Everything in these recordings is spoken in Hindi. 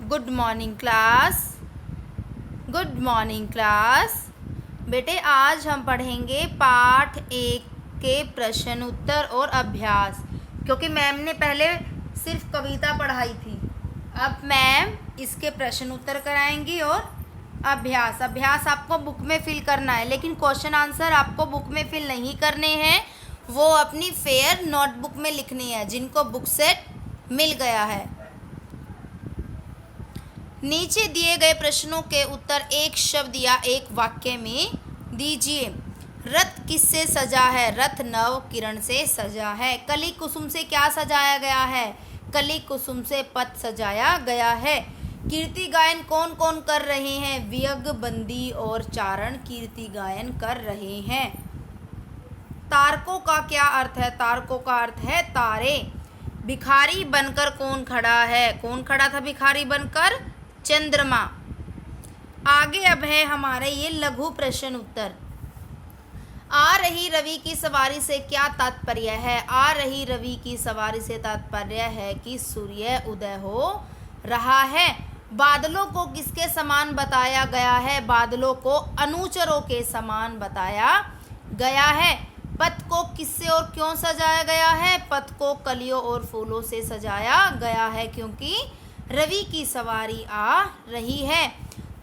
Good morning class. Good morning class. बेटे आज हम पढ़ेंगे पाठ 1 के प्रश्न उत्तर और अभ्यास, क्योंकि मैम ने पहले सिर्फ कविता पढ़ाई थी। अब मैम इसके प्रश्न उत्तर कराएंगी और अभ्यास आपको बुक में फिल करना है, लेकिन क्वेश्चन आंसर आपको बुक में फिल नहीं करने हैं, वो अपनी फेयर नोटबुक में लिखनी है जिनको बुक सेट मिल गया है। नीचे दिए गए प्रश्नों के उत्तर एक शब्द या एक वाक्य में दीजिए। रथ किससे सजा है? रथ नव किरण से सजा है। कली कुसुम से क्या सजाया गया है? कली कुसुम से पथ सजाया गया है। कीर्ति गायन कौन कौन कर रहे हैं? वियग, बंदी और चारण कीर्ति गायन कर रहे हैं। तारकों का क्या अर्थ है? तारकों का अर्थ है तारे। भिखारी बनकर कौन खड़ा है? कौन खड़ा था भिखारी बनकर? चंद्रमा। आगे अब है हमारे ये लघु प्रश्न उत्तर। आ रही रवि की सवारी से क्या तात्पर्य है? आ रही रवि की सवारी से तात्पर्य है कि सूर्य उदय हो रहा है। बादलों को किसके समान बताया गया है? बादलों को अनुचरों के समान बताया गया है। पथ को किससे और क्यों सजाया गया है? पथ को कलियों और फूलों से सजाया गया है, क्योंकि रवि की सवारी आ रही है।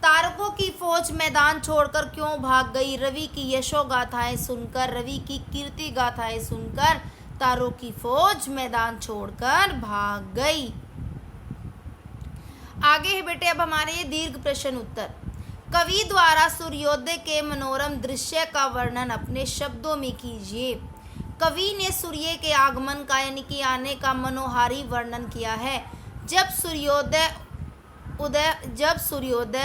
तारकों की फौज मैदान छोड़कर क्यों भाग गई? रवि की यशो गाथाएं सुनकर, रवि की कीर्ति गाथाएं सुनकर तारों की फौज मैदान छोड़कर भाग गई। आगे है बेटे अब हमारे ये दीर्घ प्रश्न उत्तर। कवि द्वारा सूर्योदय के मनोरम दृश्य का वर्णन अपने शब्दों में कीजिए। कवि ने सूर्य के आगमन का यानी कि आने का मनोहारी वर्णन किया है। जब सूर्योदय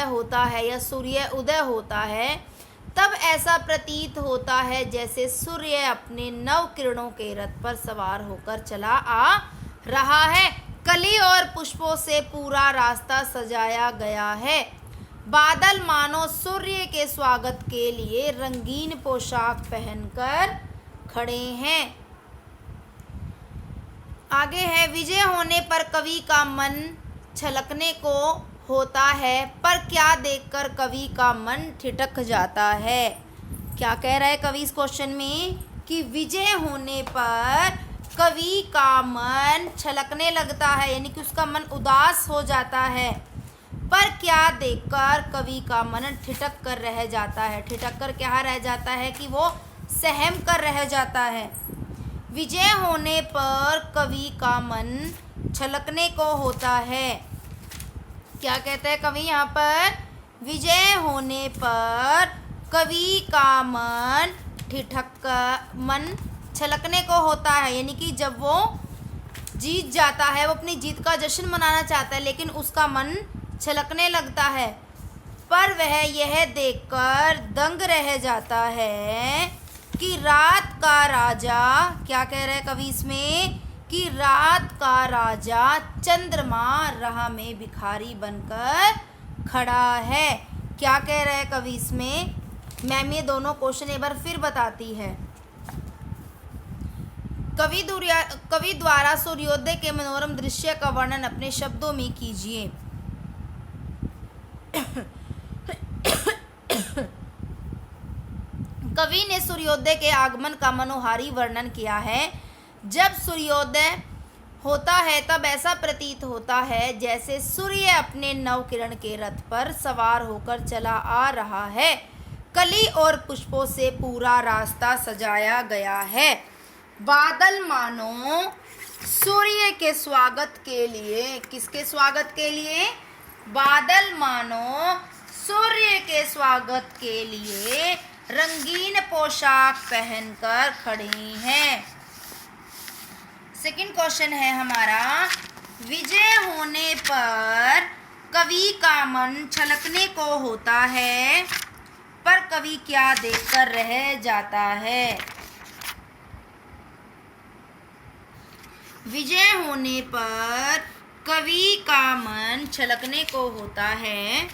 होता है या सूर्य उदय होता है, तब ऐसा प्रतीत होता है जैसे सूर्य अपने नव किरणों के रथ पर सवार होकर चला आ रहा है। कली और पुष्पों से पूरा रास्ता सजाया गया है। बादल मानो सूर्य के स्वागत के लिए रंगीन पोशाक पहनकर खड़े हैं। आगे है विजय होने पर कवि का मन छलकने को होता है, पर क्या देखकर कवि का मन ठिठक जाता है? क्या कह रहा है कवि इस क्वेश्चन में कि विजय होने पर कवि का मन छलकने लगता है, यानी कि उसका मन उदास हो जाता है, पर क्या देखकर कवि का मन ठिठक कर रह जाता है? ठिठक कर क्या रह जाता है कि वो सहम कर रह जाता है। विजय होने पर कवि का मन छलकने को होता है। क्या कहता है कवि यहाँ पर? विजय होने पर कवि का मन मन छलकने को होता है, यानी कि जब वो जीत जाता है, वो अपनी जीत का जश्न मनाना चाहता है, लेकिन उसका मन छलकने लगता है, पर वह यह देखकर दंग रह जाता है कि रात का राजा, क्या कह रहे हैं कवि इसमें, कि रात का राजा चंद्रमा राह में भिखारी बनकर खड़ा है। क्या कह रहे हैं कवि इसमें? मैम ये दोनों क्वेश्चन एक बार फिर बताती है। कवि द्वारा सूर्योदय के मनोरम दृश्य का वर्णन अपने शब्दों में कीजिए। कवि ने सूर्योदय के आगमन का मनोहारी वर्णन किया है। जब सूर्योदय होता है तब ऐसा प्रतीत होता है जैसे सूर्य अपने नव किरण के रथ पर सवार होकर चला आ रहा है। कली और पुष्पों से पूरा रास्ता सजाया गया है। बादल मानो सूर्य के स्वागत के लिए, किसके स्वागत के लिए? बादल मानो सूर्य के स्वागत के लिए रंगीन पोशाक पहनकर खड़े हैं। सेकंड क्वेश्चन है हमारा, विजय होने पर कवि का मन छलकने को होता है, पर कवि क्या देखकर रह जाता है? विजय होने पर कवि का मन छलकने को होता है,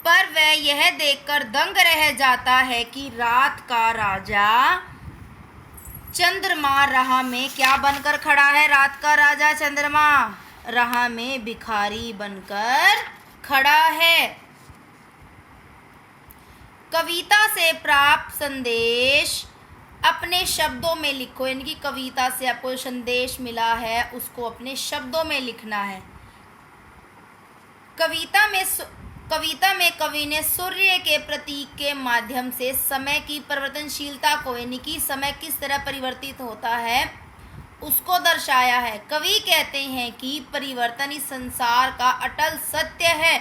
पर वह यह देखकर दंग रह जाता है कि रात का राजा चंद्रमा राह में क्या बनकर खड़ा है? रात का राजा चंद्रमा राह में भिखारी बनकर खड़ा है। कविता से प्राप्त संदेश अपने शब्दों में लिखो, यानी कि कविता से आपको संदेश मिला है उसको अपने शब्दों में लिखना है। कविता में कवि ने सूर्य के प्रतीक के माध्यम से समय की परिवर्तनशीलता को, यानी कि समय किस तरह परिवर्तित होता है उसको दर्शाया है। कवि कहते हैं कि परिवर्तन इस संसार का अटल सत्य है।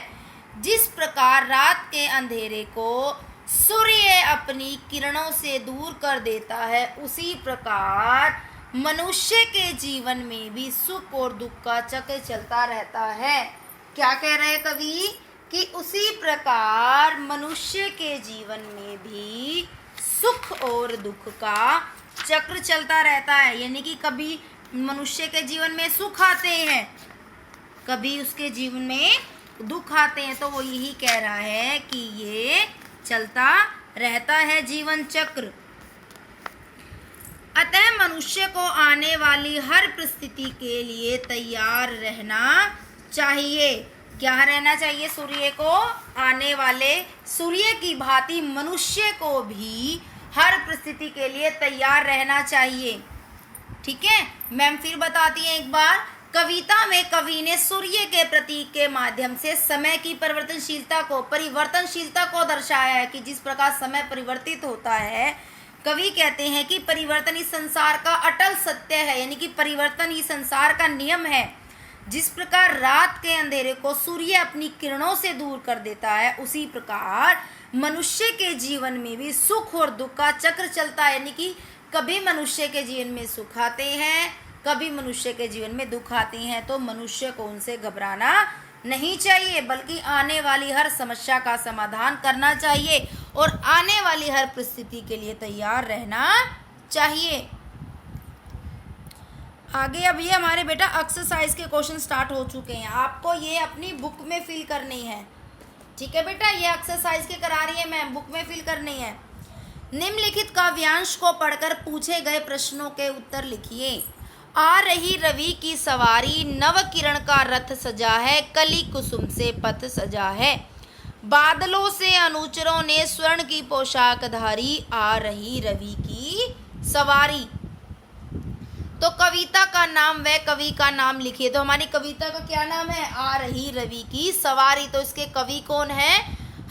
जिस प्रकार रात के अंधेरे को सूर्य अपनी किरणों से दूर कर देता है, उसी प्रकार मनुष्य के जीवन में भी सुख और दुख का चक्र चलता रहता है। क्या कह रहे हैं कवि कि उसी प्रकार मनुष्य के जीवन में भी सुख और दुख का चक्र चलता रहता है, यानी कि कभी मनुष्य के जीवन में सुख आते हैं, कभी उसके जीवन में दुख आते हैं। तो वो यही कह रहा है कि ये चलता रहता है जीवन चक्र। अतः मनुष्य को आने वाली हर परिस्थिति के लिए तैयार रहना चाहिए। क्या रहना चाहिए? सूर्य को आने वाले सूर्य की भांति मनुष्य को भी हर परिस्थिति के लिए तैयार रहना चाहिए। ठीक है, मैम फिर बताती हैं एक बार। कविता में कवि ने सूर्य के प्रतीक के माध्यम से समय की परिवर्तनशीलता को दर्शाया है कि जिस प्रकार समय परिवर्तित होता है, कवि कहते हैं कि परिवर्तन इस संसार का अटल सत्य है, यानी कि परिवर्तन इस संसार का नियम है। जिस प्रकार रात के अंधेरे को सूर्य अपनी किरणों से दूर कर देता है, उसी प्रकार मनुष्य के जीवन में भी सुख और दुख का चक्र चलता है, यानी कि कभी मनुष्य के जीवन में सुख आते हैं, कभी मनुष्य के जीवन में दुख आते हैं। तो मनुष्य को उनसे घबराना नहीं चाहिए, बल्कि आने वाली हर समस्या का समाधान करना चाहिए और आने वाली हर परिस्थिति के लिए तैयार रहना चाहिए। आगे अब ये हमारे बेटा एक्सरसाइज के क्वेश्चन स्टार्ट हो चुके हैं, आपको ये अपनी बुक में फिल करनी है। ठीक है बेटा, ये एक्सरसाइज के करा रही है मैम, बुक में फिल करनी है। निम्नलिखित काव्यांश को पढ़कर पूछे गए प्रश्नों के उत्तर लिखिए। आ रही रवि की सवारी, नव किरण का रथ सजा है, कली कुसुम से पथ सजा है। बादलों से अनुचरों ने स्वर्ण की पोशाक धारी, आ रही रवि की सवारी। तो कविता का नाम व कवि का नाम लिखिए। तो हमारी कविता का क्या नाम है? आ रही रवि की सवारी। तो इसके कवि कौन है?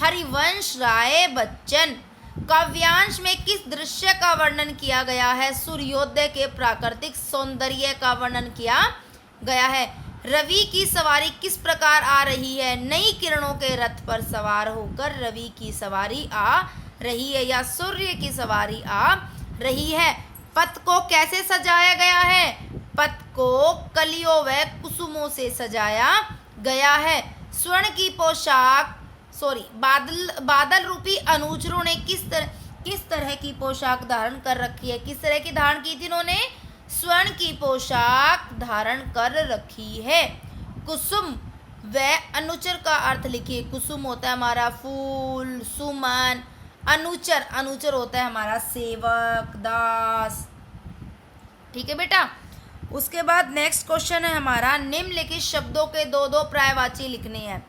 हरिवंश राय बच्चन। काव्यांश में किस दृश्य का वर्णन किया गया है? सूर्योदय के प्राकृतिक सौंदर्य का वर्णन किया गया है। रवि की सवारी किस प्रकार आ रही है? नई किरणों के रथ पर सवार होकर रवि की सवारी आ रही है, या सूर्य की सवारी आ रही है। पथ को कैसे सजाया गया है? पथ को कलियों व कुसुमों से सजाया गया है। स्वर्ण की पोशाक बादल रूपी अनुचरों ने किस तरह की पोशाक धारण कर रखी है? किस तरह की धारण की थी इन्होंने? स्वर्ण की पोशाक धारण कर रखी है। कुसुम व अनुचर का अर्थ लिखिए। कुसुम होता है हमारा फूल, सुमन। अनुचर होता है हमारा सेवक, दास। ठीक है बेटा। उसके बाद नेक्स्ट क्वेश्चन है हमारा, निम्नलिखित शब्दों के दो दो पर्यायवाची लिखने हैं।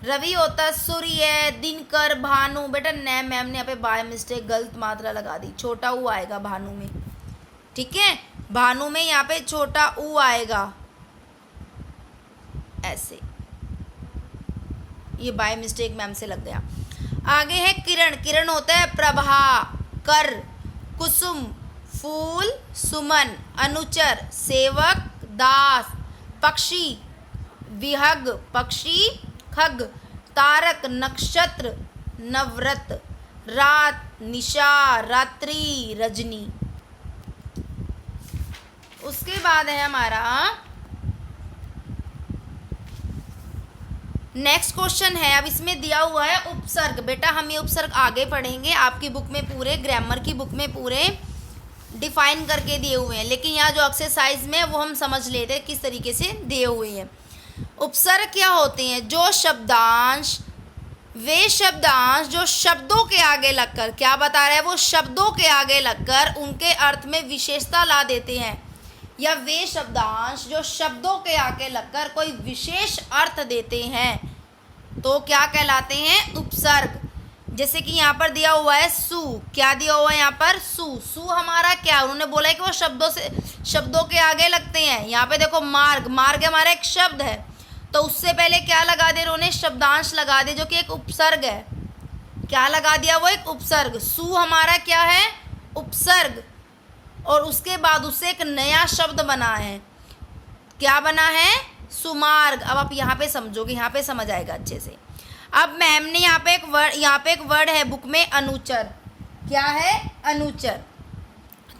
रवि होता है सूर्य, दिनकर, भानु। बेटा मैम ने यहाँ पे बाय मिस्टेक गलत मात्रा लगा दी, छोटा ऊ आएगा भानु में। ठीक है, भानु में यहाँ पे छोटा ऊ आएगा ऐसे, ये बाय मिस्टेक मैम से लग गया। आगे है किरण होता है प्रभा, कर, कुसुम, फूल, सुमन, अनुचर, सेवक, दास, पक्षी, विहग, पक्षी, खग, तारक, नक्षत्र, नवरत, रात, निशा, रात्रि, रजनी। उसके बाद है हमारा नेक्स्ट क्वेश्चन है। अब इसमें दिया हुआ है उपसर्ग। बेटा हम ये उपसर्ग आगे पढ़ेंगे, आपकी बुक में पूरे ग्रामर की बुक में पूरे डिफाइन करके दिए हुए हैं, लेकिन यहाँ जो एक्सरसाइज में वो हम समझ लेते हैं किस तरीके से दिए हुए हैं। उपसर्ग क्या होते हैं? वे शब्दांश जो शब्दों के आगे लगकर, क्या बता रहे हैं वो, शब्दों के आगे लगकर उनके अर्थ में विशेषता ला देते हैं या वे शब्दांश जो शब्दों के आगे लगकर कोई विशेष अर्थ देते हैं तो क्या कहलाते हैं? उपसर्ग। जैसे कि यहाँ पर दिया हुआ है सु, क्या दिया हुआ है यहाँ पर? सु। सु हमारा क्या, उन्होंने बोला है कि वो शब्दों के आगे लगते हैं। यहाँ पे देखो मार्ग, मार्ग हमारा एक शब्द है, तो उससे पहले क्या लगा दे उन्होंने? शब्दांश लगा दे जो कि एक उपसर्ग है। क्या लगा दिया? वो एक उपसर्ग। सु हमारा क्या है? उपसर्ग। और उसके बाद उससे एक नया शब्द बना है। क्या बना है? सुमार्ग। अब आप यहाँ पे समझोगे, यहाँ पे समझ आएगा अच्छे से। अब मैम ने यहाँ पे एक वर्ड है बुक में, अनुचर। क्या है? अनुचर।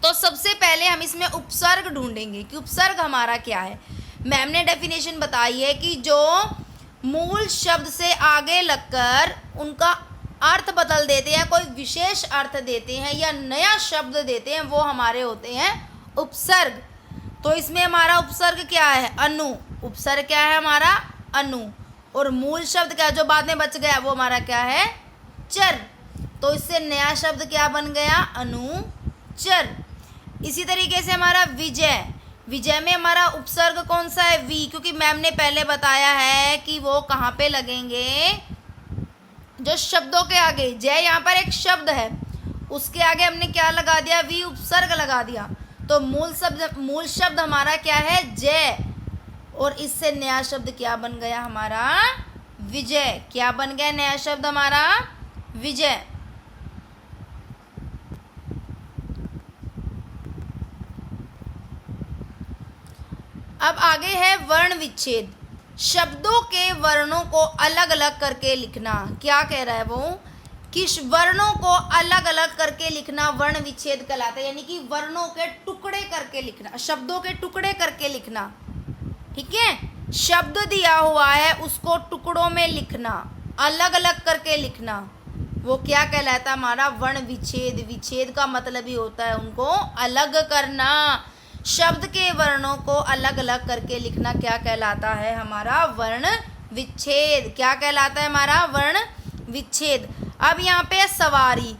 तो सबसे पहले हम इसमें उपसर्ग ढूंढेंगे कि उपसर्ग हमारा क्या है। मैम ने डेफिनेशन बताई है कि जो मूल शब्द से आगे लगकर उनका अर्थ बदल देते हैं, कोई विशेष अर्थ देते हैं या नया शब्द देते हैं, वो हमारे होते हैं उपसर्ग। तो इसमें हमारा उपसर्ग क्या है? अनु। उपसर्ग क्या है हमारा? अनु। और मूल शब्द क्या जो बाद में बच गया वो हमारा क्या है? चर। तो इससे नया शब्द क्या बन गया? अनुचर। इसी तरीके से हमारा विजय। विजय में हमारा उपसर्ग कौन सा है? वी, क्योंकि मैम ने पहले बताया है कि वो कहाँ पे लगेंगे? जो शब्दों के आगे। जय यहाँ पर एक शब्द है, उसके आगे हमने क्या लगा दिया? वी, उपसर्ग लगा दिया। तो मूल शब्द हमारा क्या है? जय। और इससे नया शब्द क्या बन गया हमारा? विजय। क्या बन गया नया शब्द हमारा? विजय। अब आगे है वर्ण विच्छेद। शब्दों के वर्णों को अलग अलग करके लिखना। क्या कह रहा है वो? कि वर्णों को अलग अलग करके लिखना वर्ण विच्छेद कहलाता है। यानी कि वर्णों के टुकड़े करके लिखना, शब्दों के टुकड़े करके लिखना। ठीक है, शब्द दिया हुआ है उसको टुकड़ों में लिखना, अलग अलग करके लिखना, वो क्या कहलाता है हमारा? वर्ण विच्छेद। विच्छेद का मतलब ही होता है उनको अलग करना। शब्द के वर्णों को अलग अलग करके लिखना क्या कहलाता है हमारा? वर्ण विच्छेद। क्या कहलाता है हमारा? वर्ण विच्छेद। अब यहाँ पे सवारी।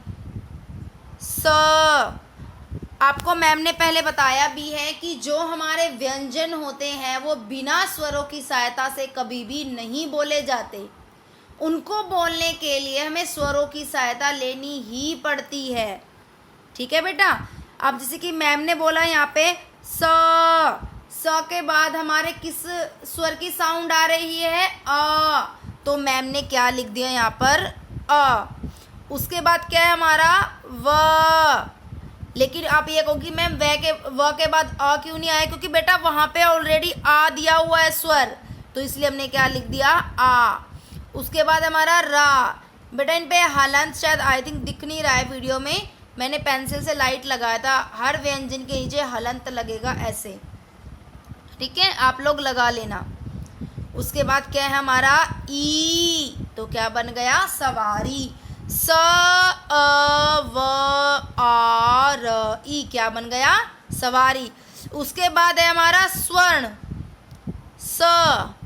स आपको मैम ने पहले बताया भी है कि जो हमारे व्यंजन होते हैं वो बिना स्वरों की सहायता से कभी भी नहीं बोले जाते। उनको बोलने के लिए हमें स्वरों की सहायता लेनी ही पड़ती है। ठीक है बेटा। अब जैसे कि मैम ने बोला यहाँ पे स के बाद हमारे किस स्वर की साउंड आ रही है? अ। तो मैम ने क्या लिख दिया यहाँ पर? अ। उसके बाद क्या है हमारा? व। लेकिन आप ये कहो कि मैम व के बाद अ क्यों नहीं आया? क्योंकि बेटा वहाँ पे ऑलरेडी आ दिया हुआ है स्वर, तो इसलिए हमने क्या लिख दिया? आ। उसके बाद हमारा रा। बेटा इन पे हलंत शायद आई थिंक दिख नहीं रहा है वीडियो में, मैंने पेंसिल से लाइट लगाया था। हर व्यंजन के नीचे हलंत लगेगा ऐसे। ठीक है, आप लोग लगा लेना। उसके बाद क्या है हमारा? ई। तो क्या बन गया? सवारी। स अ व आ र ई। क्या बन गया? सवारी। उसके बाद है हमारा स्वर्ण। स।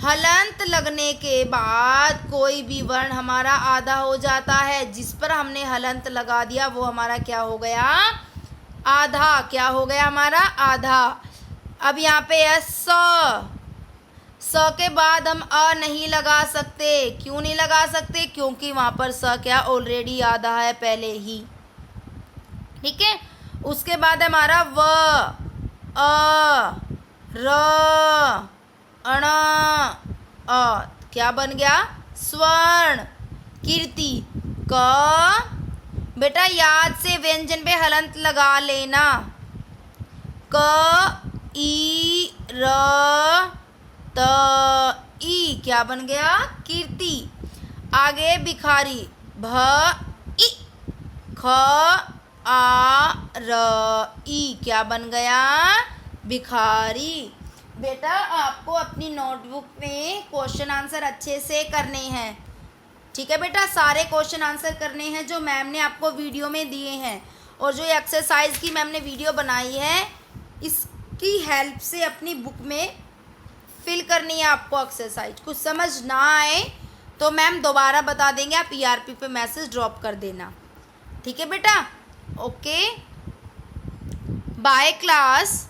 हलंत लगने के बाद कोई भी वर्ण हमारा आधा हो जाता है। जिस पर हमने हलंत लगा दिया वो हमारा क्या हो गया? आधा। क्या हो गया हमारा? आधा। अब यहाँ पे है स के बाद हम अ नहीं लगा सकते। क्यों नहीं लगा सकते? क्योंकि वहाँ पर स क्या ऑलरेडी आधा है पहले ही। ठीक है। उसके बाद हमारा व अ र अण अ। क्या बन गया? स्वर्ण। कीर्ति। क। बेटा याद से व्यंजन पे हलंत लगा लेना। क ई र त ई। क्या बन गया? कीर्ति। आगे भिखारी। भ ई। ख आ र ई। क्या बन गया? भिखारी। बेटा आपको अपनी नोटबुक में क्वेश्चन आंसर अच्छे से करने हैं। ठीक है बेटा, सारे क्वेश्चन आंसर करने हैं जो मैम ने आपको वीडियो में दिए हैं। और जो एक्सरसाइज की मैम ने वीडियो बनाई है इसकी हेल्प से अपनी बुक में फिल करनी है आपको एक्सरसाइज। कुछ समझ ना आए तो मैम दोबारा बता देंगे, आप ERP पे मैसेज ड्रॉप कर देना। ठीक है बेटा, ओके बाय क्लास।